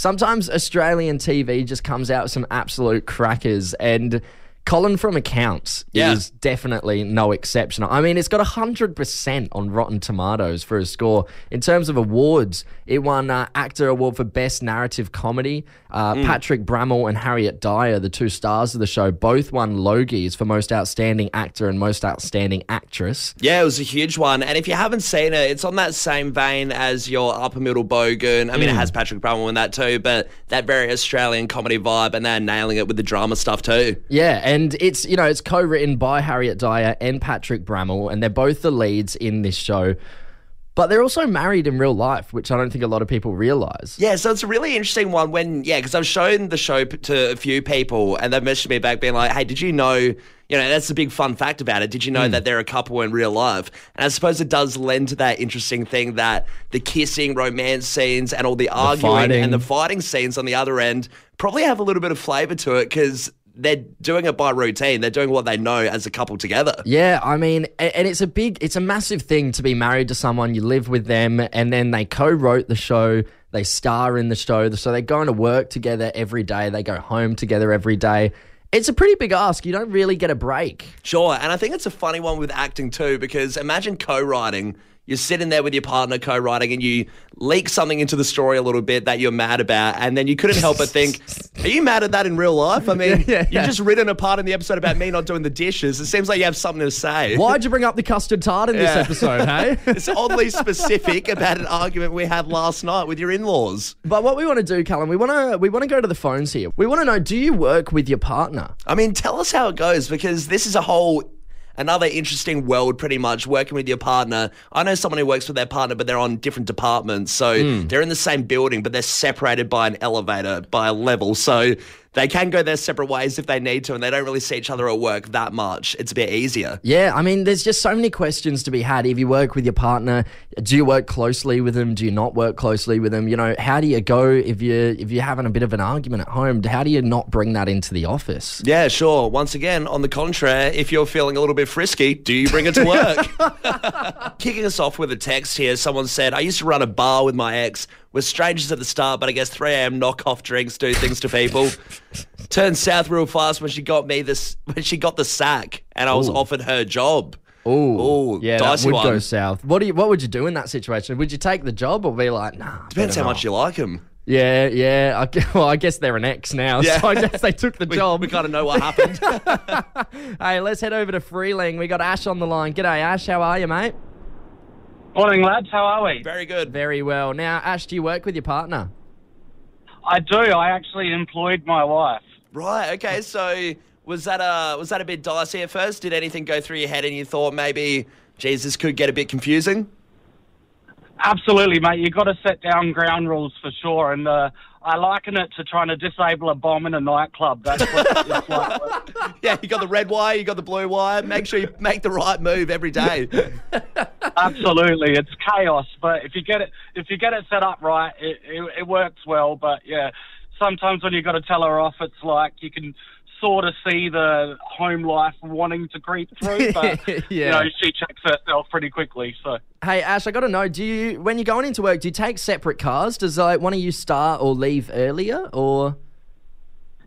sometimes Australian TV just comes out with some absolute crackers, and Colin From Accounts is definitely no exception. I mean, it's got 100% on Rotten Tomatoes for a score. In terms of awards, it won Actor Award for Best Narrative Comedy. Patrick Brammall and Harriet Dyer, the two stars of the show, both won Logies for Most Outstanding Actor and Most Outstanding Actress. Yeah, it was a huge one. And if you haven't seen it, it's on that same vein as your Upper Middle Bogan. I mean, it has Patrick Brammall in that too, but that very Australian comedy vibe, and they're nailing it with the drama stuff too. Yeah, and it's, you know, it's co-written by Harriet Dyer and Patrick Brammall, and they're both the leads in this show. But they're also married in real life, which I don't think a lot of people realise. Yeah, so it's a really interesting one because I've shown the show to a few people, and they've messaged me back being like, hey, did you know, that's the big fun fact about it. Did you know that they're a couple in real life? And I suppose it does lend to that interesting thing that the kissing, romance scenes, and all the arguing and the fighting scenes on the other end probably have a little bit of flavour to it, because they're doing it by routine. They're doing what they know as a couple together. Yeah, I mean, and it's a massive thing to be married to someone. You live with them, and then they co-wrote the show. They star in the show. So they're going to work together every day. They go home together every day. It's a pretty big ask. You don't really get a break. Sure, and I think it's a funny one with acting too, because imagine co-writing. You're sitting there with your partner co-writing, and you leak something into the story a little bit that you're mad about, and then you couldn't help but think, are you mad at that in real life? I mean, you've just written a part in the episode about me not doing the dishes. It seems like you have something to say. Why'd you bring up the custard tart in this episode, hey? It's oddly specific about an argument we had last night with your in-laws. But what we want to do, Callum, we want to go to the phones here. We want to know, do you work with your partner? I mean, tell us how it goes, because this is another interesting world, pretty much, working with your partner. I know someone who works with their partner, but they're on different departments. So they're in the same building, but they're separated by an elevator, by a level. So they can go their separate ways if they need to, and they don't really see each other at work that much. It's a bit easier. Yeah, I mean, there's just so many questions to be had. If you work with your partner, do you work closely with them? Do you not work closely with them? You know, how do you go if you're having a bit of an argument at home? How do you not bring that into the office? Yeah, sure. Once again, on the contrary, if you're feeling a little bit frisky, do you bring it to work? Kicking us off with a text here, someone said, I used to run a bar with my ex. We're strangers at the start, but I guess 3 a.m. knockoff drinks do things to people. Turned south real fast when she got the sack, and I was offered her job. Oh, yeah, that would one. go south. What would you do in that situation? Would you take the job or be like, nah? Depends how much you like him. Yeah. I guess they're an ex now, so I guess they took the job. We kind of know what happened. Hey, let's head over to Freeling. We got Ash on the line. G'day, Ash. How are you, mate? Morning, lads. How are we? Very good. Very well. Now, Ash, do you work with your partner? I do. I actually employed my wife. Right. Okay. So was that a bit dicey at first? Did anything go through your head and you thought maybe, geez, this could get a bit confusing? Absolutely, mate. You've got to set down ground rules for sure. And I liken it to trying to disable a bomb in a nightclub. That's what it's like. Yeah, you got the red wire, you got the blue wire. Make sure you make the right move every day. Absolutely, it's chaos. But if you get it set up right, it works well. But yeah, sometimes when you got to tell her off, it's like you can sort of see the home life wanting to creep through, but she checks herself pretty quickly. So, hey Ash, I got to know: when you're going into work, do you take separate cars? Does one of you start or leave earlier, or?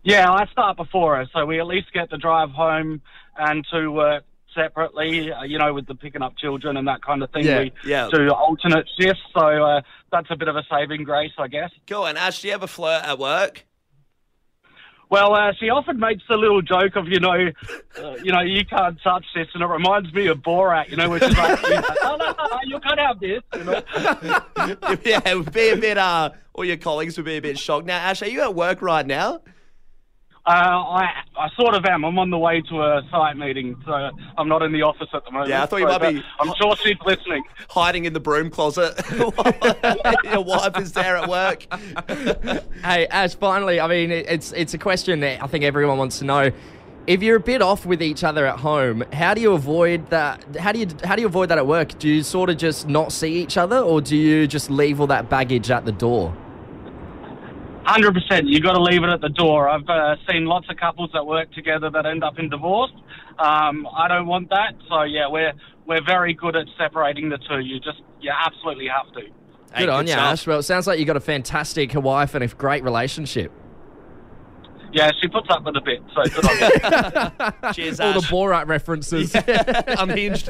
Yeah, I start before her, so we at least get to drive home and to work separately. With the picking up children and that kind of thing. We do alternate shifts, so that's a bit of a saving grace, I guess. Cool. And Ash, do you ever flirt at work? Well, she often makes a little joke of, you can't touch this, and it reminds me of Borat, where she's like, no, you can't have this, Yeah, it would be a bit, all your colleagues would be a bit shocked. Now, Ash, are you at work right now? I sort of am. I'm on the way to a site meeting, so I'm not in the office at the moment. Yeah, I thought you might be... I'm sure she's listening. Hiding in the broom closet while your wife is there at work. Hey, Ash, finally, I mean, it's a question that I think everyone wants to know. If you're a bit off with each other at home, how do you avoid that? How do you avoid that at work? Do you sort of just not see each other, or do you just leave all that baggage at the door? 100%. You got to leave it at the door. I've seen lots of couples that work together that end up in divorce. I don't want that. So yeah, we're very good at separating the two. You absolutely have to. Hey, Good on you, stuff. Ash. Well, it sounds like you got a fantastic wife and a great relationship. Yeah, she puts up with a bit, so good on you. Cheers, All Ash. the Borat references. Unhinged.